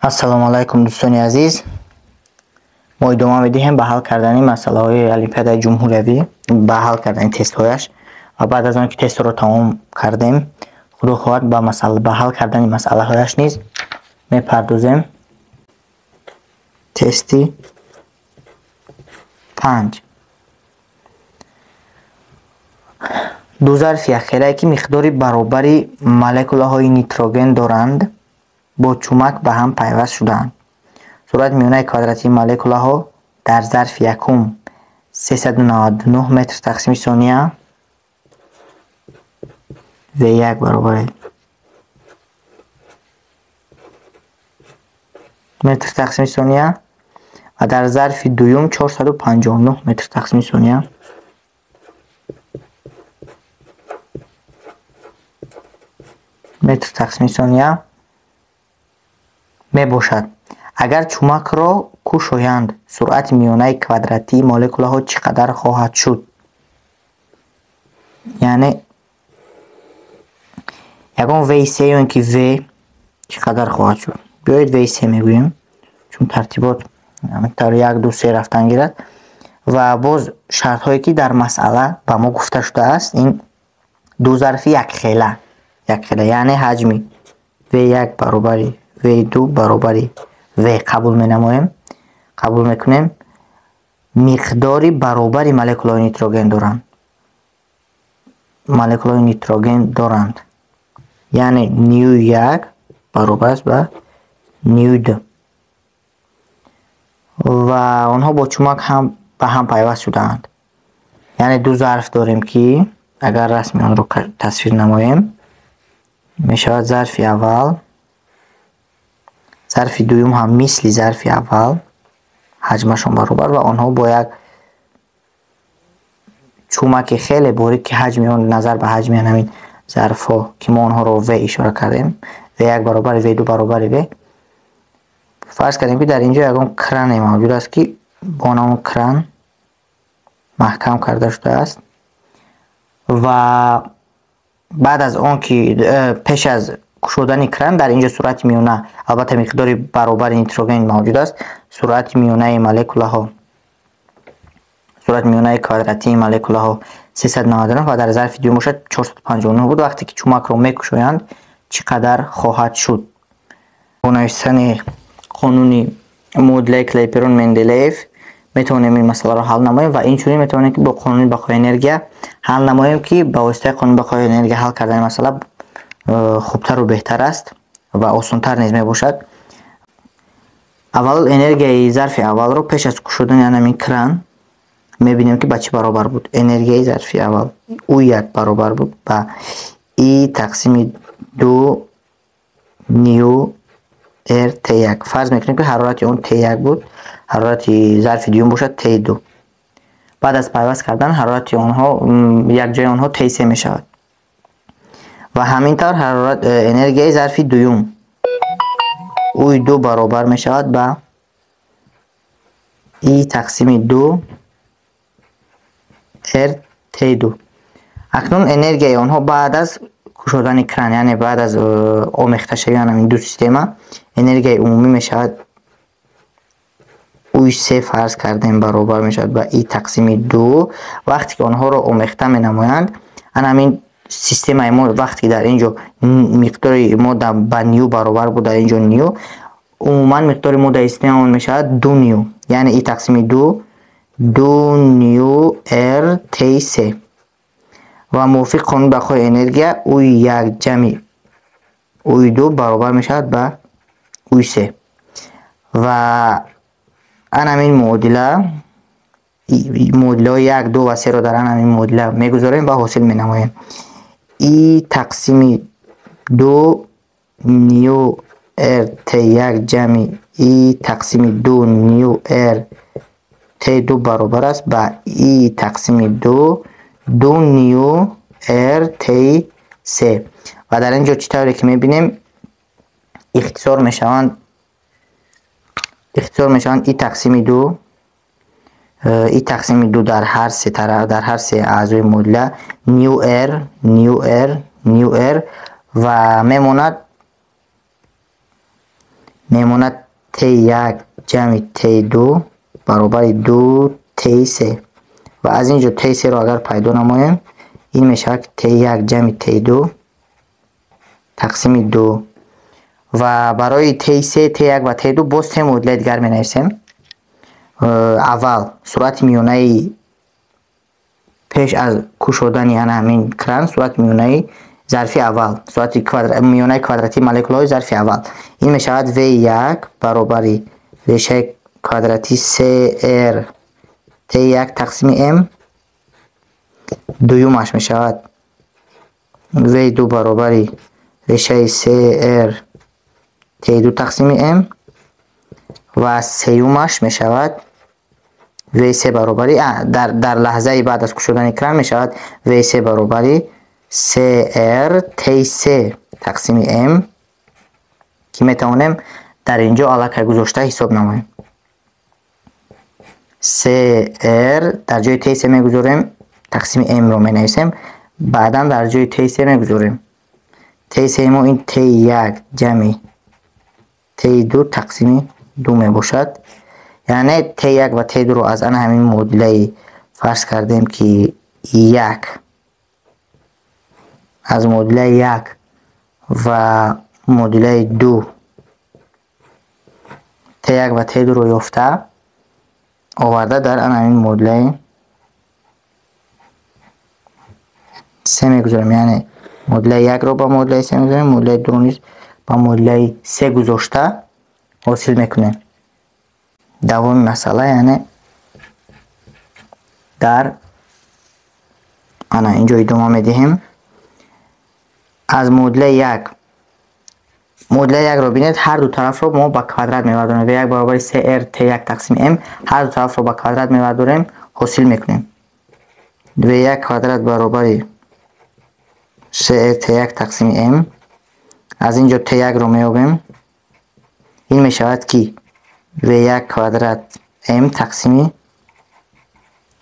ассалому алайкум дӯстони азиз. мо идома медиҳем ба ҳал кардани масъалаҳои олимпиадаи ҷумҳуриявӣ, ба ҳал кардани тестҳояш. ва баъд аз он ки тестро тамом кардем, худо хоҳад ба ҳал кардани масъалаҳояш низ мепардозем. тести 5. ду зарфи якхелае ки миқдори баробари молекулаҳои нитроген доранд, бо чумак ба ҳам пайваст шудаанд. суръати миёнаи квадратии молекулаҳо дар зарфи якум 399 метр тақсими сония V1 баробари метр тақсими сония ва дар зарфи дуюм 459 метр тақсими сония метр тақсими сония мебошад. агар чумакро кушоянд, суръати миёнаи квадратии молекулаҳо чӣ қадар хоҳад шуд? яъне ягон V3 ё ки V чӣ қадар хоҳад шуд? биёед V3 мегӯем, чун тартибот 1 2 3 рафтан гирад. ва боз шартҳое ки дар масъала ба мо гуфта шудааст, ин ду зарфи якхела, яъне ҳаҷми V1 баробари V2 баробари V қабул менамоем, қабул мекунем. миқдори баробари молекулаҳои нитроген доранд, яъне nu1 баробар аст ба nu2 ва онҳо бо чумак ба ҳам пайваст шудаанд. яъне ду зарф дорем ки агар расми онро тасвир намоем, мешавад зарфи аввал, зарфи дуюм ҳам мисли зарфи аввал, ҳаҷмашон баробар ва онҳо бо як чумаки хеле борик ки ҳаҷми он назар ба ҳаҷми ҳамин зарфҳо ки мо онҳоро V ишора кардем, V1 баробари V2 баробари V. фарз кардем ки дар инҷо ягон кране мавҷуд аст ки бо намон кран маҳкам карда шудааст ва баъд аз он ки пеш аз кушодани кран дар инҷо суръати миёна, албатта миқдори баробари нитроген мавҷуд аст, суръати миёнаи молекулаҳо, суръати миёнаи квадратии молекулаҳо 399 ва дар зарфи дуюм бошад 459 буд. вақте ки чумакро мекушоянд чӣ қадар хоҳад шуд? бо нависани қонуни муодлаи Клейперон-Менделеев метавонем ин масъаларо ҳал намоем ва инчунин метавонем ки бо қонуни бақои энергия ҳал намоем ки ба воситаи қонуни бақои энергия ҳал кардани масъала хубтару беҳтар аст ва осонтар низ мебошад. аввал энергияи зарфи аввалро пеш аз кушодани анамин кран мебинем ки ба чӣ баробар буд. энергияи зарфи аввал U1 баробар буд ба I тақсими 2 nu RT1. фарз мекунем ки ҳарорати он T1 буд, ҳарорати зарфи дуюм бошад T2. баъд аз пайваст кардан ҳарорати онҳо якҷои онҳо T3 мешавад ва ҳамин тавр энергияи зарфи дуюм U2 баробар мешавад ба I тақсими 2 RT2. акнун энергияи онҳо баъд аз кушодани кран, яъне баъд аз омехташавии ҳамин ду система, энергияи умумӣ мешавад U3 фарз кардем баробар мешавад ба I тақсими 2. вақте ки онҳоро омехта менамоянд, ҳамин системаи мо вақте ки дар инҷо миқдори мо ба ню баробар буд, дар инҷо ню, умуман миқдори мо дар система мешавад 2 ню, яъне I тақсими 2 ню RT3 ва мувофиқ қонуни бақои энергия U1 ҷамъи U2 баробар мешавад ба U3 ва анамин муодилаҳои 1 2 ва 3 ро дар анамин муодила мегузорем ва ҳосил менамоем. I тақсими 2 ню RT1 ҷамъи I тақсими 2 ню RT2 баробар аст ба I тақсими 2 ню RT3 ва дар инҷо чӣ тавре ки мебинем ихтисор мешаванд I тақсими 2 این تقسیم 2 در هر سه طرف، در هر سه اعضای مدله نیو ار و میموند T1 جمع T2 برابر 2 T3 و از اینجا T3 رو اگر پیدا نمایم این میشه T1 جمع T2 تقسیم 2 و برای T3 T1 و T2 باز سه مدل دیگر می نویسیم. اول سرعت میانه پیش از کشودن یعنی همین کران سرعت میانه ظرفی اول، سرعت میانه کوادراتی مولکول های ظرفی اول این می شود V1 برابر ریشه کوادراتی CR T1 تقسیم M. دویومش می شود V2 برابر ریشه CR T2 تقسیم M و سیومش می شود V3 برابر در لحظه بعد از کشودن کران می شود V3 برابر CR T3 تقسیم M که می توانیم در اینجا علاقه گذاشته حساب نماییم. CR در جای T3 می گذاریم تقسیم M رو می نویسیم، بعدا در جای T3 می گذاریم T3 ما این T1 جمع T2 تقسیم 2 می باشد، یعنی T1 و T2 رو از آن همین مدل فرض کردیم که یک از مدل 1 و مدل 2 T1 و T2 رو یافته آورده در آن همین مدل 3 میگذاریم، یعنی مدل 1 رو با مدل 3 میگذاریم، مدل 2 نیز با مدل 3 گذاشته حاصل میکنیم. دوم مسئله یعنی در آن اینجا ادامه میدهیم. از مدل 1 رو بینید هر دو طرف رو ما با کوادرات میبرداریم، V1 برابر CR T1 تقسیم M هر دو طرف رو با کوادرات میبرداریم حاصل میکنیم V1 کوادرات برابر CR T1 تقسیم M. از اینجا T1 رو میابیم این میشود که V1 کوادرات M تقسیم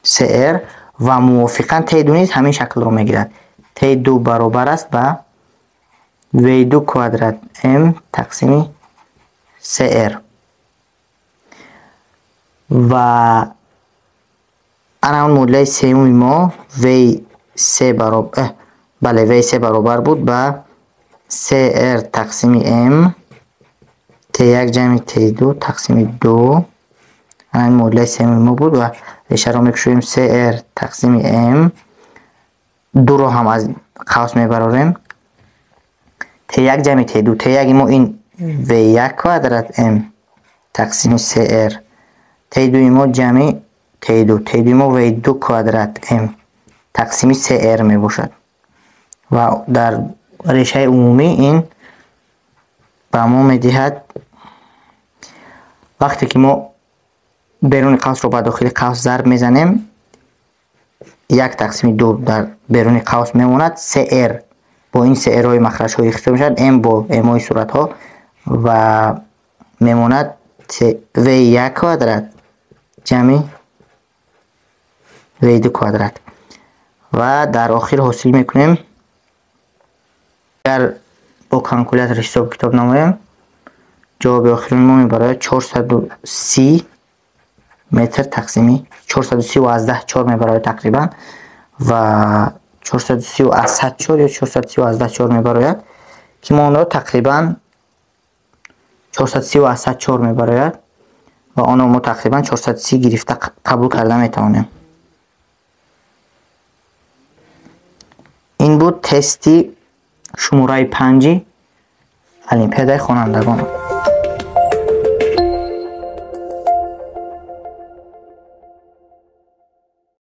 CR و موافقا T2 نیز همین شکل رو میگیرد T2 برابر است با V2 کوادرات M تقسیم CR و اون مدل سوم ما V3 برابر V3 برابر بود با CR تقسیم M T1 جمع T2 تقسیم 2 این مدل سوم ما بود و ریشه رو میکشیم CR تقسیم M 2 رو هم از قوس میبراریم T1 جمع T2 T1 ما این V1 کوادرات M تقسیم CR T2 ما جمع T2 ما V2 کوادرات M تقسیم CR می باشد و در ریشه عمومی این به ما میدهد وقتی که ما بیرون قوس رو با داخل قوس ضرب میزنیم 1 تقسیم 2 در بیرون قوس میموند CR با این CR های مخرج های اختصار میشد M با M های صورت ها و میموند V1 کوادرات جمع V2 کوادرات و در آخر حاصل میکنیم اگر با کالکولاتور حساب کتاب نمایم جواب آخر ما میبره 430 متر تقسیمی 430 و از 10 4 میبره تقریبا و 430 و از 100 4 یا 430 و از 10 4 میبره که ما اون رو تقریبا 430 و از 100 4 میبره و آن رو ما تقریبا 430 گرفته قبول کرده میتوانیم. این بود تستی شماره 5 المپیاد خوانندگان.